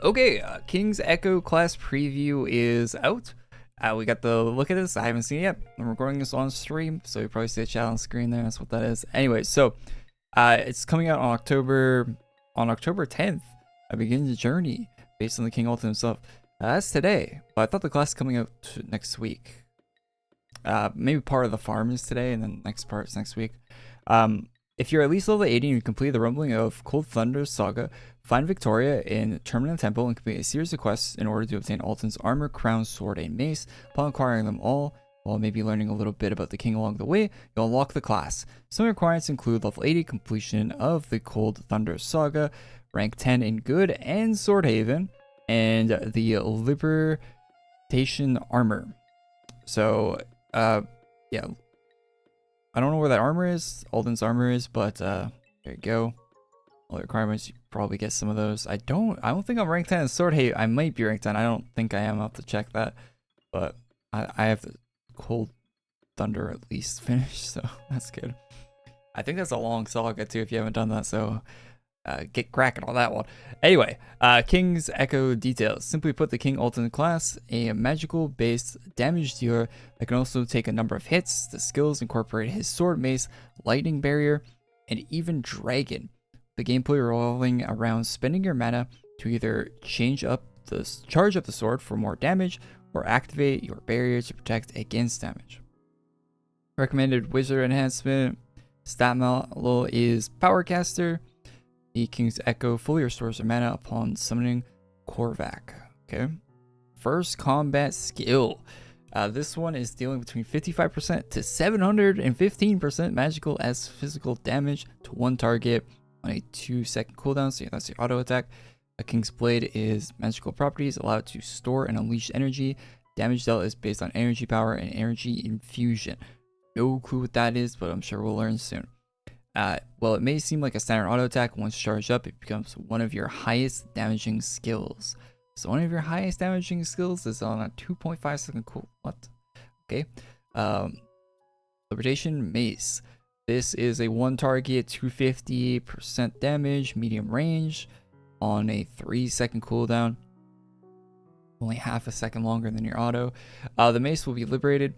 Okay, King's Echo class preview is out. We got the look at this. I haven't seen it yet. I'm recording this on stream, so you probably see a chat on screen there. That's what that is. Anyway, so it's coming out on October 10th. I begin the journey based on the King Ultimate himself. That's today, but I thought the class is coming out next week. Maybe part of the farm is today, and then next part is next week. If you're at least level 80 and you complete the Rumbling of Cold Thunder Saga, find Victoria in Terminal Temple and complete a series of quests in order to obtain Alton's armor, crown, sword, and mace. Upon acquiring them all, while maybe learning a little bit about the king along the way, you'll unlock the class. Some requirements include level 80 completion of the Cold Thunder Saga, rank 10 in Good and Sword Haven, and the Libertation Armor. So, yeah. I don't know where that armor is, Alden's armor is, but there you go. All the requirements, you probably get some of those. I don't think I'm ranked 10 in Sword Hate. I might be ranked 10. I don't think I am. I'll have to check that. But I have the Cold Thunder at least finished, so that's good. I think that's a long saga too if you haven't done that, so get cracking on that one. Anyway, King's Echo details. Simply put, the King Ultimate class, a magical based damage dealer that can also take a number of hits. The skills incorporate his sword, mace, lightning barrier, and even dragon. The gameplay revolving around spending your mana to either charge up the sword for more damage or activate your barrier to protect against damage. Recommended wizard enhancement stat model is Powercaster. The King's Echo fully restores your mana upon summoning Korvac. Okay. First combat skill. This one is dealing between 55% to 715% magical as physical damage to one target on a 2-second cooldown. So yeah, that's your auto attack. A King's Blade is magical properties, allow it to store and unleash energy. Damage dealt is based on energy power and energy infusion. No clue what that is, but I'm sure we'll learn soon. Well, it may seem like a standard auto attack. Once charged up, it becomes one of your highest damaging skills. So one of your highest damaging skills is on a 2.5 second cool. What? Okay. Libertation Mace. This is a one target, 250% damage, medium range, on a 3-second cooldown. Only half a second longer than your auto. The mace will be liberated.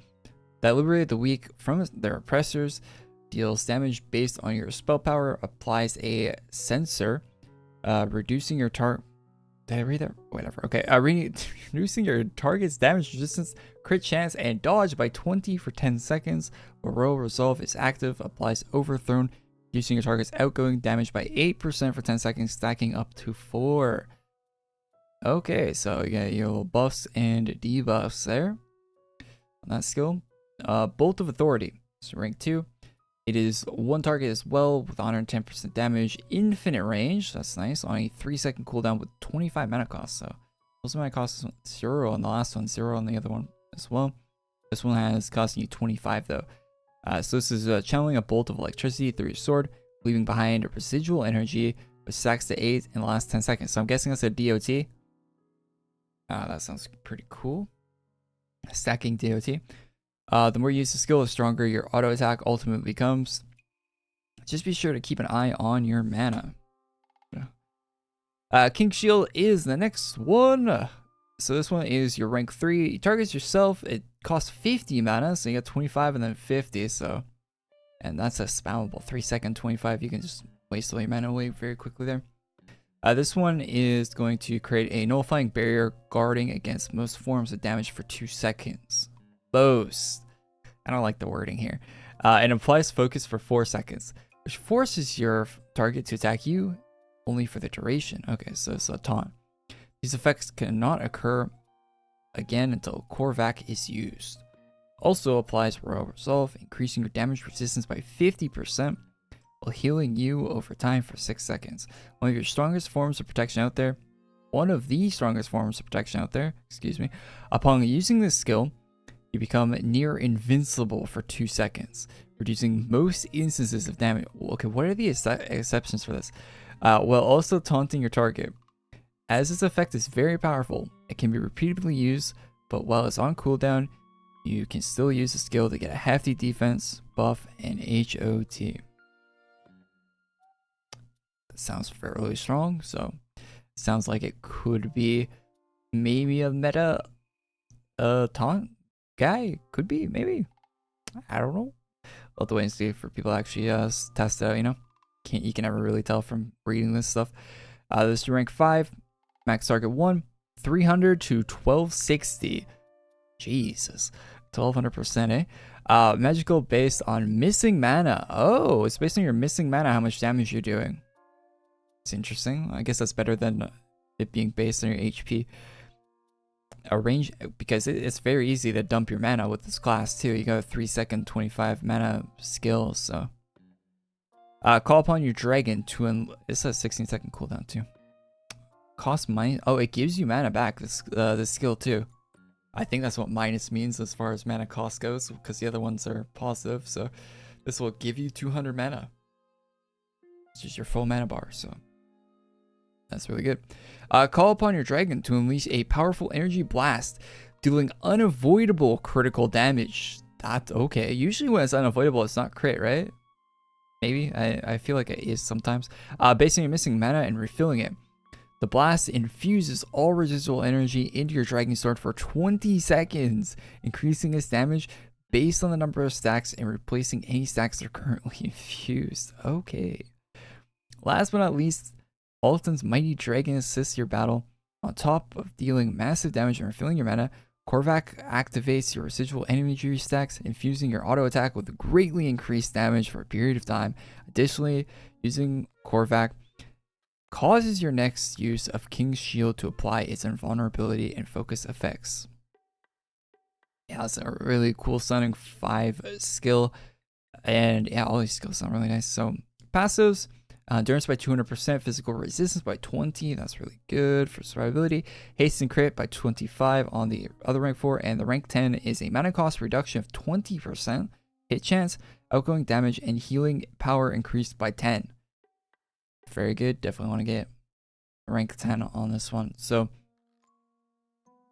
That liberated the weak from their oppressors. Deals damage based on your spell power, applies a sensor, reducing your target. Did I read that? Whatever. Okay. Reducing your target's damage resistance, crit chance, and dodge by 20 for 10 seconds. Royal Resolve is active, applies overthrown, reducing your target's outgoing damage by 8% for 10 seconds, stacking up to 4. Okay, so you got your little buffs and debuffs there on that skill. Bolt of Authority. So rank 2. It is one target as well with 110% damage, infinite range. That's nice. On a 3-second cooldown with 25 mana cost. So most of my costs 0 on the last one, 0 on the other one as well. This one has costing you 25 though. So this is channeling a bolt of electricity through your sword, leaving behind a residual energy which stacks to 8 in the last 10 seconds. So I'm guessing that's a DOT. That sounds pretty cool. Stacking DOT. The more you use the skill, the stronger your auto attack ultimately becomes. Just be sure to keep an eye on your mana. King Shield is the next one. So this one is your rank 3. It targets yourself. It costs 50 mana, so you got 25 and then 50. So, and that's a spammable 3-second 25. You can just waste all your mana away very quickly there. This one is going to create a nullifying barrier guarding against most forms of damage for 2 seconds. Boast. I don't like the wording here. It applies focus for 4 seconds, which forces your target to attack you only for the duration. Okay, so it's a taunt. These effects cannot occur again until Korvac is used. Also applies Royal Resolve, increasing your damage resistance by 50% while healing you over time for 6 seconds. One of the strongest forms of protection out there. Upon using this skill, you become near invincible for 2 seconds, reducing most instances of damage. Okay, what are the exceptions for this? While also taunting your target. As this effect is very powerful, it can be repeatedly used, but while it's on cooldown, you can still use the skill to get a hefty defense, buff, and HOT. That sounds fairly strong, so Sounds like it could be maybe a meta taunt guy. Could be, maybe. I don't know. We'll have to wait and see for people to actually test it out, you know? You can never really tell from reading this stuff. This is rank 5, max target 1, 300 to 1260. Jesus. 1200%, eh? Magical based on missing mana. Oh, it's based on your missing mana, how much damage you're doing. It's interesting. I guess that's better than it being based on your HP. A range, because it's very easy to dump your mana with this class too. You got a 3-second 25 mana skill, so call upon your dragon to it's a 16-second cooldown too. Cost minus, oh, it gives you mana back, this skill too. I think that's what minus means as far as mana cost goes, because the other ones are positive. So this will give you 200 mana. It's just your full mana bar, so that's really good. Call upon your dragon to unleash a powerful energy blast, dealing unavoidable critical damage. That's okay. Usually when it's unavoidable, it's not crit, right? Maybe. I feel like it is sometimes. Based on your missing mana and refilling it. The blast infuses all residual energy into your dragon sword for 20 seconds, increasing its damage based on the number of stacks and replacing any stacks that are currently infused. Okay. Last but not least, Alton's Mighty Dragon assists your battle. On top of dealing massive damage and refilling your mana, Korvac activates your residual energy stacks, infusing your auto attack with greatly increased damage for a period of time. Additionally, using Korvac causes your next use of King's Shield to apply its invulnerability and focus effects. Yeah, that's a really cool sounding 5 skill. And yeah, all these skills sound really nice. So passives, endurance by 200%, physical resistance by 20. That's really good for survivability. Haste and crit by 25 on the other rank 4. And the rank 10 is a mana cost reduction of 20%. Hit chance, outgoing damage, and healing power increased by 10. Very good. Definitely want to get rank 10 on this one. So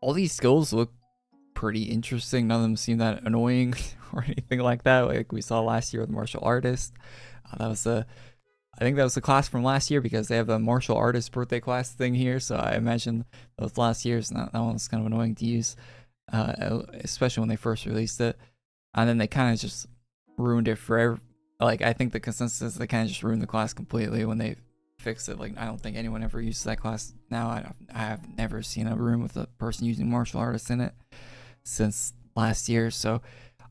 all these skills look pretty interesting. None of them seem that annoying or anything like that, like we saw last year with martial artist. That was I think that was the class from last year, because they have a martial artist birthday class thing here. So I imagine those last years, and that one was kind of annoying to use, especially when they first released it. And then they kind of just ruined it forever. Like, I think the consensus is they kind of just ruined the class completely when they fixed it. Like, I don't think anyone ever uses that class now. I have never seen a room with a person using martial artists in it since last year. So,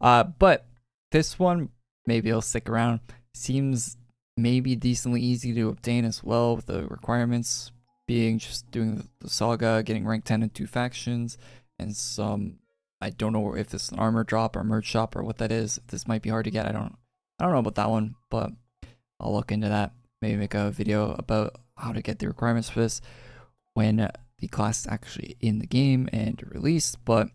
but this one, maybe it'll stick around. Seems maybe decently easy to obtain as well, with the requirements being just doing the saga, getting rank 10 in 2 factions, and some, I don't know if this is an armor drop or merge shop or what that is. This might be hard to get. I don't know about that one, but I'll look into that. Maybe make a video about how to get the requirements for this when the class is actually in the game and released. But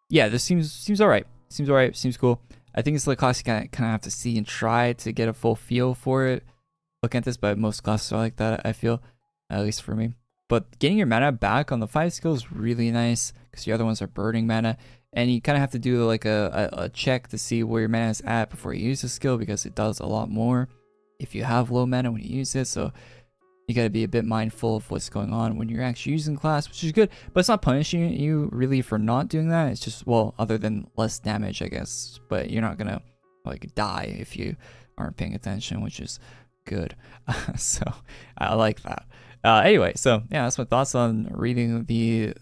yeah, this seems alright. Seems cool. I think it's the class you kind of have to see and try to get a full feel for it. Looking at this, but most classes are like that, I feel, at least for me. But getting your mana back on the 5 skill is really nice, because the other ones are burning mana. And you kind of have to do like a check to see where your mana is at before you use the skill, because it does a lot more if you have low mana when you use it. So you got to be a bit mindful of what's going on when you're actually using the class, which is good. But it's not punishing you really for not doing that. It's just, well, other than less damage, I guess. But you're not going to like die if you aren't paying attention, which is good. So I like that. Anyway, so yeah, that's my thoughts on reading the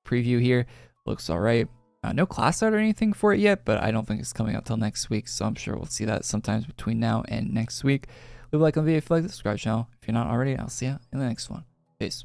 preview here. Looks all right. No class art or anything for it yet, but I don't think it's coming out till next week, so I'm sure we'll see that sometimes between now and next week. Leave a like on the video if you like, subscribe to the channel if you're not already. I'll see you in the next one. Peace.